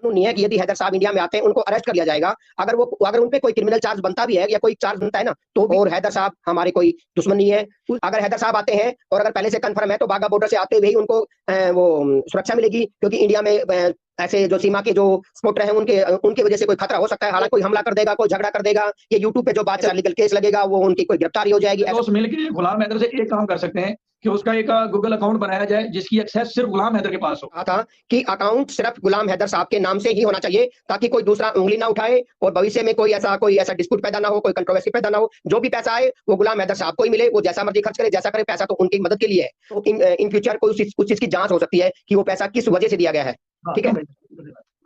कानून नहीं है कि यदि हैदर साहब इंडिया में आते हैं उनको अरेस्ट कर लिया जाएगा। अगर उन पे कोई क्रिमिनल चार्ज बनता भी है या कोई चार्ज बनता है ना, तो और हैदर साहब हमारे कोई दुश्मन नहीं है। अगर हैदर साहब आते हैं और अगर पहले से कंफर्म है तो बाघा बॉर्डर से आते हुए ही उनको वो सुरक्षा मिलेगी, क्योंकि इंडिया में ऐसे जो सीमा के जो सपोर्टर हैं उनकी वजह से कोई खतरा हो सकता है। हालांकि कोई हमला कर देगा, कोई झगड़ा कर देगा, ये यूट्यूब पे जो बात लीगल केस लगेगा, वो उनकी कोई गिरफ्तारी हो जाएगी। दोस्त मिलकर गुलाम हैदर से एक काम कर सकते हैं कि उसका एक गूगल अकाउंट बनाया जाए जिसकी एक्सेस सिर्फ गुलाम हैदर के पास हो। कहा था कि अकाउंट सिर्फ गुलाम हैदर साहब के नाम से ही होना चाहिए, ताकि कोई दूसरा उंगली ना उठाए और भविष्य में कोई ऐसा डिस्प्यूट पैदा ना हो, कोई कंट्रोवर्सी पैदा ना हो। जो भी पैसा आए वो गुलाम हैदर साहब को ही मिले, वो जैसा मर्जी खर्च करे, जैसा करे, पैसा तो उनकी मदद के लिए है। तो इन फ्यूचर कोई उस चीज की जांच हो सकती है कि वो पैसा किस वजह से दिया गया है। ठीक है,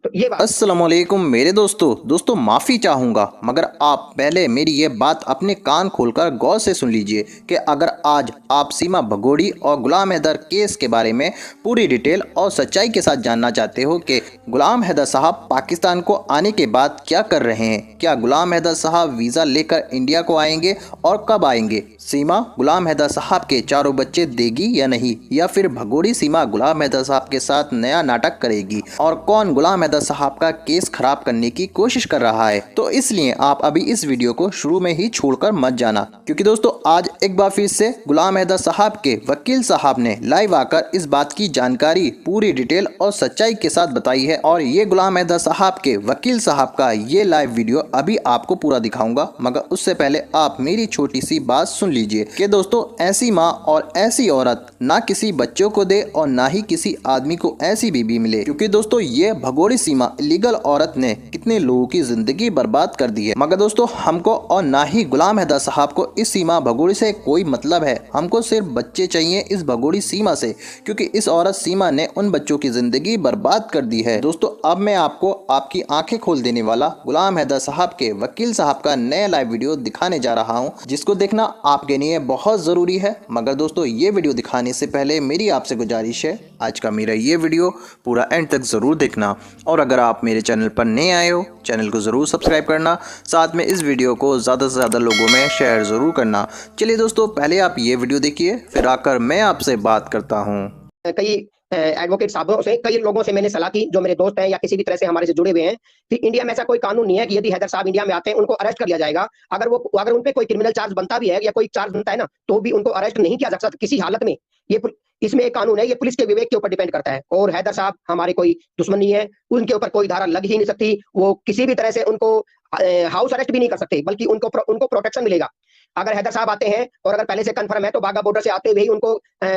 तो ये बात। अस्सलामुअलैकुम मेरे दोस्तों माफ़ी चाहूँगा, मगर आप पहले मेरी ये बात अपने कान खोलकर गौर से सुन लीजिए कि अगर आज आप सीमा भगोड़ी और गुलाम हैदर केस के बारे में पूरी डिटेल और सच्चाई के साथ जानना चाहते हो कि गुलाम हैदर साहब पाकिस्तान को आने के बाद क्या कर रहे हैं, क्या गुलाम हैदर साहब वीज़ा लेकर इंडिया को आएंगे और कब आएंगे, सीमा गुलाम हैदर साहब के चारों बच्चे देगी या नहीं, या फिर भगोड़ी सीमा गुलाम हैदर साहब के साथ नया नाटक करेगी, और कौन गुलाम हैदर साहब का केस खराब करने की कोशिश कर रहा है। तो इसलिए आप अभी इस वीडियो को शुरू में ही छोड़कर मत जाना, क्योंकि दोस्तों आज एक बार फिर से गुलाम हैदर साहब के वकील साहब ने लाइव आकर इस बात की जानकारी पूरी डिटेल और सच्चाई के साथ बताई है। और ये गुलाम हैदर साहब के वकील साहब का ये लाइव वीडियो अभी आपको पूरा दिखाऊंगा, मगर उससे पहले आप मेरी छोटी सी बात सुन लीजिए कि दोस्तों ऐसी माँ और ऐसी औरत ना किसी बच्चों को दे और ना ही किसी आदमी को ऐसी बीबी मिले, क्योंकि दोस्तों ये भगोड़ी सीमा इलीगल औरत ने कितने लोगों की जिंदगी बर्बाद कर दी है। मगर दोस्तों हमको और ना ही गुलाम हैदर साहब को इस सीमा भगोड़ी से कोई मतलब है। हमको सिर्फ बच्चे चाहिए इस भगोड़ी सीमा से, क्योंकि इस औरत सीमा ने उन बच्चों की जिंदगी बर्बाद कर दी है। दोस्तों अब मैं आपको आपकी आंखें खोल देने वाला गुलाम हैदर साहब के वकील साहब का नया लाइव वीडियो दिखाने जा रहा हूँ, जिसको देखना आपके लिए बहुत जरूरी है। मगर दोस्तों ये वीडियो दिखाने से पहले मेरी आपसे गुजारिश है, आज का मेरा ये वीडियो पूरा एंड तक जरूर देखना, और अगर आप मेरे चैनल पर नए आए हो चैनल को ज़रूर सब्सक्राइब करना, साथ में इस वीडियो को ज़्यादा से ज़्यादा लोगों में शेयर ज़रूर करना। चलिए दोस्तों पहले आप ये वीडियो देखिए, फिर आकर मैं आपसे बात करता हूँ। कई एडवोकेट साहबों से, कई लोगों से मैंने सलाह की जो मेरे दोस्त हैं या किसी भी तरह से हमारे से जुड़े हुए हैं कि इंडिया में ऐसा कोई कानून नहीं है कि यदि हैदर साहब इंडिया में आते हैं उनको अरेस्ट कर लिया जाएगा। अगर उन पे कोई क्रिमिनल चार्ज बनता भी है या कोई चार्ज बनता है ना, तो भी उनको अरेस्ट नहीं किया जा सकता किसी हालत में। ये इसमें एक कानून है, ये पुलिस के विवेक के ऊपर डिपेंड करता है। और हैदर साहब हमारे कोई दुश्मन नहीं है, उनके ऊपर कोई धारा लग ही नहीं सकती। वो किसी भी तरह से उनको हाउस अरेस्ट भी नहीं कर सकते, बल्कि उनको प्रोटेक्शन मिलेगा। अगर हैदर साहब आते हैं और अगर पहले से कंफर्म है तो बाघा बॉर्डर से आते हुए ही उनको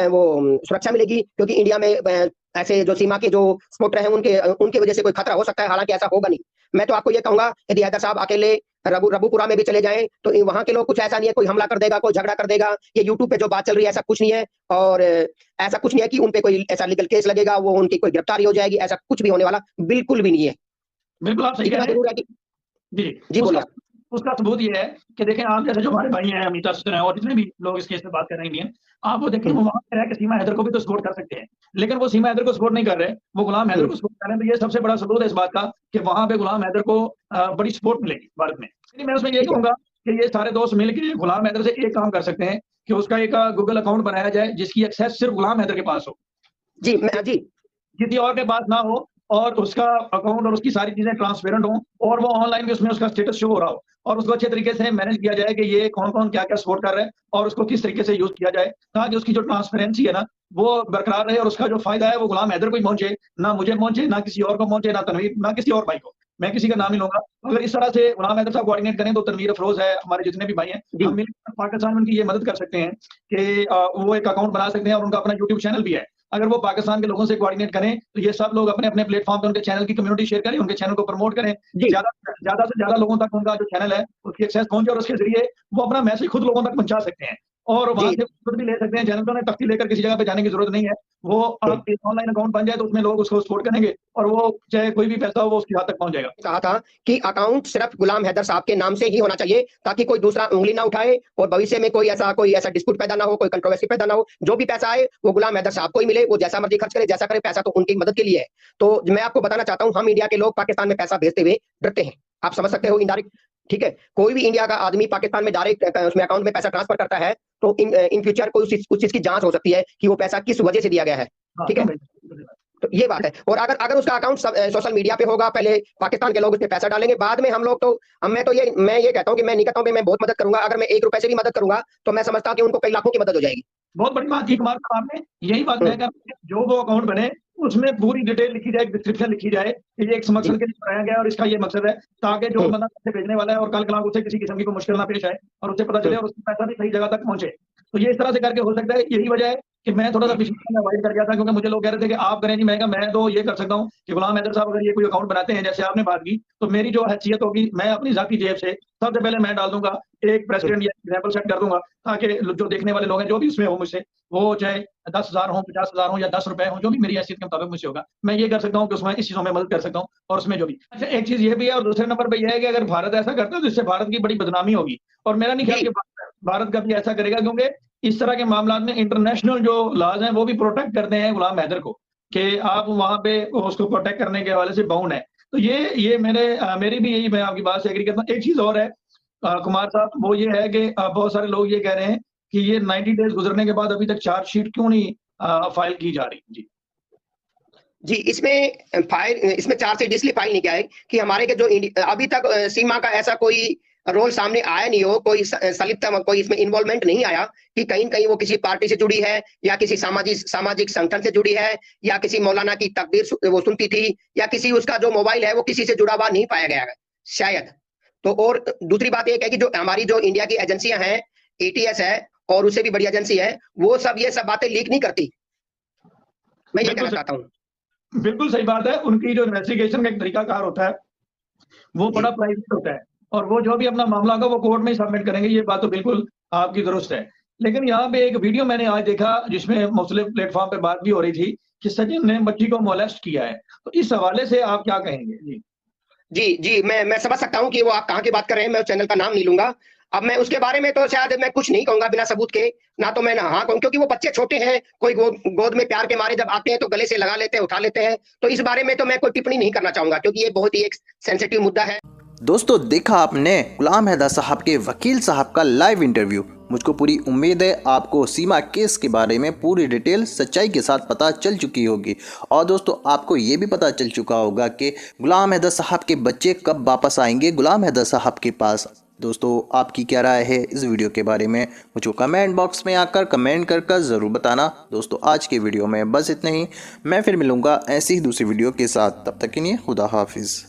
वो सुरक्षा मिलेगी, क्योंकि इंडिया में ऐसे जो सीमा के जो सपोर्टर हैं उनकी वजह से कोई खतरा हो सकता है। हालांकि ऐसा होगा नहीं। मैं तो आपको ये कहूंगा यदि हैदर साहब अकेले रबुपुरा में भी चले जाएं तो वहां के लोग कुछ ऐसा नहीं है, कोई हमला कर देगा, कोई झगड़ा कर देगा। ये यूट्यूब पे जो बात चल रही है ऐसा कुछ नहीं है, और ऐसा कुछ नहीं है कि उनपे कोई ऐसा लीगल केस लगेगा, वो उनकी कोई गिरफ्तारी हो जाएगी। ऐसा कुछ भी होने वाला बिल्कुल भी नहीं है। बिल्कुल आप सही कह रहे हैं। जी बोलिए। उसका सबूत ये है कि देखें आप जैसे जो हमारे भाई हैं अमिता सिस्टर हैं और जितने भी लोग इस केस में बात कर रहे हैं, आप वो देखें वो वहां पे रह के सीमा हैदर को भी तो सपोर्ट कर सकते हैं, लेकिन वो सीमा हैदर को सपोर्ट नहीं कर रहे, वो गुलाम हैदर को सपोर्ट कर रहे हैं। तो ये सबसे बड़ा सबूत है इस बात का कि वहां पे गुलाम हैदर को बड़ी सपोर्ट मिलेगी भारत में। मैं उसमें ये कहूंगा कि ये सारे दोस्त मिलकर गुलाम हैदर से एक काम कर सकते हैं कि उसका एक गूगल अकाउंट बनाया जाए जिसकी एक्सेस सिर्फ गुलाम हैदर के पास हो, जी किसी और के पास ना हो, और उसका अकाउंट और उसकी सारी चीजें ट्रांसपेरेंट हो, और वो ऑनलाइन भी उसमें उसका स्टेटस शो हो रहा हो, और उसको अच्छे तरीके से मैनेज किया जाए कि ये कौन कौन क्या क्या सपोर्ट कर रहे हैं और उसको किस तरीके से यूज किया जाए, ताकि उसकी जो ट्रांसपेरेंसी है ना वो बरकरार रहे, और उसका जो फायदा है वो गुलाम हैदर को ही पहुंचे, ना मुझे पहुंचे, ना किसी और को पहुंचे, ना तनवीर, ना किसी और भाई को। मैं किसी का नाम नहीं लूंगा। अगर इस तरह से गुलाम हैदर साहब कोऑर्डिनेट करें तो तनवीर अफरोज है, हमारे जितने भी भाई हैं, हम मिलकर पाकिस्तान में उनकी ये मदद कर सकते हैं कि वो एक अकाउंट बना सकते हैं, और उनका अपना यूट्यूब चैनल भी है। अगर वो पाकिस्तान के लोगों से कोऑर्डिनेट करें तो ये सब लोग अपने अपने प्लेटफॉर्म पे उनके चैनल की कम्युनिटी शेयर करें, उनके चैनल को प्रमोट करें, ज्यादा से ज्यादा लोगों तक उनका जो चैनल है उसकी एक्सेस पहुंचे, और उसके जरिए वो अपना मैसेज खुद लोगों तक पहुंचा सकते हैं, और वहां से खुद भी ले सकते हैं। चैनल पर तख्ती लेकर किसी जगह पे जाने की जरूरत नहीं है। वो ऑनलाइन अकाउंट बन जाए तो उसमें लोग उसको सपोर्ट करेंगे, और वो चाहे कोई भी पैसा हो वो उसकी हाथ तक पहुंच जाएगा। कहा था कि अकाउंट सिर्फ गुलाम हैदर साहब के नाम से ही होना चाहिए, ताकि कोई दूसरा उंगली ना उठाए और भविष्य में कोई ऐसा डिस्प्यूट पैदा ना हो, कोई कंट्रोवर्सी पैदा ना हो। जो भी पैसा आए वो गुलाम हैदर साहब को ही मिले, वो जैसा मर्जी खर्च करे, जैसा करे, पैसा तो उनकी मदद के लिए है। तो मैं आपको बताना चाहता हूँ, हम इंडिया के लोग पाकिस्तान में पैसा भेजते हुए डरते हैं, आप समझ सकते हो, इनडायरेक्ट। ठीक है, कोई भी इंडिया का आदमी पाकिस्तान में डायरेक्ट उसमें अकाउंट में पैसा ट्रांसफर करता है तो इन फ्यूचर कोई उस चीज की जांच हो सकती है कि वो पैसा किस वजह से दिया गया है। ठीक है, तो ये बात है। और अगर अगर उसका अकाउंट सोशल मीडिया पे होगा, पहले पाकिस्तान के लोग उस पे पैसा डालेंगे, बाद में हम लोग तो मैं ये कहता हूँ कि मैं नहीं कहता हूँ कि मैं बहुत मदद करूंगा। अगर मैं 1 रुपए से भी मदद करूंगा तो मैं समझता हूँ कि उनको कई लाखों की मदद हो जाएगी। बहुत बड़ी बात की कुमार साहब आपने, यही बात मैं जो वो अकाउंट बने उसमें पूरी डिटेल लिखी जाए, डिस्क्रिप्शन लिखी जाए कि ये एक मकसद के लिए बनाया गया और इसका ये मकसद है, ताकि जो बंदा पैसे भेजने वाला है और कल कल उसे किसी किस्म की कोई मुश्किल ना पेश आए और उसे पता चले और उसका पैसा भी सही जगह तक पहुंचे। तो ये इस तरह से करके हो सकता है। यही वजह है कि मैं थोड़ा सा पिछले में अवॉइड कर गया था, क्योंकि मुझे लोग कह रहे थे कि आप करें जी। मैं तो ये कर सकता हूँ कि गुलाम हैदर साहब अगर ये कोई अकाउंट बनाते हैं जैसे आपने बात की, तो मेरी जो हैसियत होगी मैं अपनी जाती जेब से सबसे पहले मैं डाल दूंगा, एक प्रेसिडेंट या एग्जाम्पल सेट कर दूंगा, ताकि जो देखने वाले लोग हैं जो भी उसमें हो मुझसे, वो चाहे 10,000 हो, 50,000 हो या 10 रुपए हो, जो भी मेरी हैसियत के मुताबिक मुझसे होगा, मैं ये कर सकता हूँ कि उसमें इस चीजों में मदद कर सकता हूँ। और उसमें जो भी अच्छा, एक चीज ये भी है और दूसरे नंबर पे यह है कि अगर भारत ऐसा करता है तो इससे भारत की बड़ी बदनामी होगी। और मेरा नहीं ख्याल कि भारत कभी ऐसा करेगा, क्योंकि इस तरह के मामला में इंटरनेशनल जो लॉज हैं वो भी प्रोटेक्ट करते हैं गुलाम हैदर को, कि आप वहां पे उसको प्रोटेक्ट करने के हवाले से बाउंड है। तो ये मेरी भी यही, मैं आपकी बात से एग्री करता हूँ। एक चीज और है कुमार साहब, वो ये है कि बहुत सारे लोग ये कह रहे हैं कि ये 90 डेज गुजरने के बाद अभी तक चार्जशीट क्यों नहीं फाइल की जा रही। जी जी, इसमें चार्जशीट इसलिए फाइल नहीं किया है कि हमारे के जो अभी तक सीमा का ऐसा कोई रोल सामने आया नहीं हो, कोई सलिप्त कोई इसमें इन्वॉल्वमेंट नहीं आया कि कहीं न कहीं वो किसी पार्टी से जुड़ी है या किसी सामाजिक संगठन से जुड़ी है या किसी मौलाना की तकरीर वो सुनती थी या किसी उसका जो मोबाइल है वो किसी से जुड़ा हुआ नहीं पाया गया है, शायद। तो और दूसरी बात एक है कि जो हमारी जो इंडिया की एजेंसियां हैं, एटीएस है और उससे भी बड़ी एजेंसी है, वो ये सब बातें लीक नहीं करती। मैं ये कहना चाहता हूँ। बिल्कुल सही बात है। उनकी जो इन्वेस्टिगेशन का एक तरीकाकार होता है वो बड़ा प्राइवेट होता है, और वो जो भी अपना मामला होगा वो कोर्ट में ही सबमिट करेंगे। ये बात तो बिल्कुल आपकी दुरुस्त है। लेकिन यहाँ पे एक वीडियो मैंने आज देखा जिसमें मुख्तलिफ प्लेटफॉर्म पे बात भी हो रही थी कि सचिन ने बच्ची को मोलेस्ट किया है। तो इस हवाले से आप क्या कहेंगे? जी, मैं समझ सकता हूँ कि वो आप कहाँ की बात कर रहे हैं, मैं उस चैनल का नाम नहीं लूँगा। अब मैं उसके बारे में तो शायद मैं कुछ नहीं कहूँगा बिना सबूत के, ना तो मैं ना हाँ कहूँ, क्योंकि वो बच्चे छोटे हैं, कोई गोद में प्यार के मारे जब आते हैं तो गले से लगा लेते हैं, उठा लेते हैं। तो इस बारे में तो मैं कोई टिप्पणी नहीं करना चाहूँगा, क्योंकि ये बहुत ही एक सेंसिटिव मुद्दा है। दोस्तों, देखा आपने गुलाम हैदर साहब के वकील साहब का लाइव इंटरव्यू। मुझको पूरी उम्मीद है आपको सीमा केस के बारे में पूरी डिटेल सच्चाई के साथ पता चल चुकी होगी। और दोस्तों, आपको ये भी पता चल चुका होगा कि गुलाम हैदर साहब के बच्चे कब वापस आएंगे गुलाम हैदर साहब के पास। दोस्तों, आपकी क्या राय है इस वीडियो के बारे में, मुझको कमेंट बॉक्स में आकर कमेंट कर ज़रूर बताना। दोस्तों, आज के वीडियो में बस इतना ही। मैं फिर मिलूँगा ऐसी ही दूसरी वीडियो के साथ। तब तक के लिए खुदा हाफिज़।